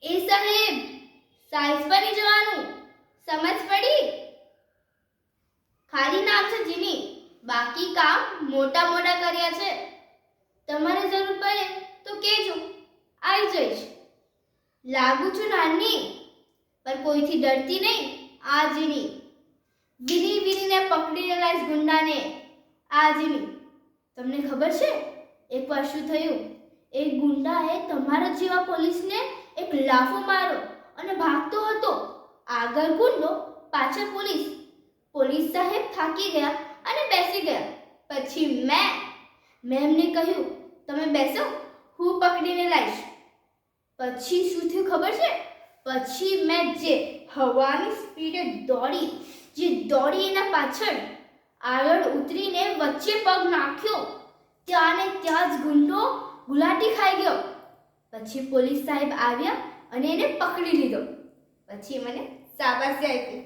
એ સાહેબ, સાઈઝ પર નહીં જવાનું. સમજ પડી? ખાલી નામ છે જીની, બાકી કામ મોટા મોટા કર્યા છે. તમારે જરૂર પડે તો કહેજો, આવી જઈશ. લાગુ છું નાની, પણ કોઈથી ડરતી નહીં. આ જીની વિની વિનીને પકડીને લાઈશ ગુંડાને. આ જીની, તમને ખબર છે એકવાર શું થયું? એક ગુંડાએ તમારા જેવા પોલીસને એક લાફો માર્યો અને ભાગતો હતો. આગળ ગુંડો, પાછળ પોલીસ. પોલીસ સાહેબ થાકી ગયા અને બેસી ગયા. પછી મેં એમને કહ્યું, તમે બેસો, હું પકડીને લાવીશ. પછી શું થયું ખબર છે? પછી મેં જે હવાની સ્પીડે દોડી એના પાછળ આગળ ઉતરીને વચ્ચે પગ નાખ્યો. ત્યાં ને ત્યાં જ ગુંડો ગુલાટી ખાઈ ગયો. પછી પોલીસ સાહેબ આવ્યા અને એને પકડી લીધો. પછી મને શાબાશી આપી.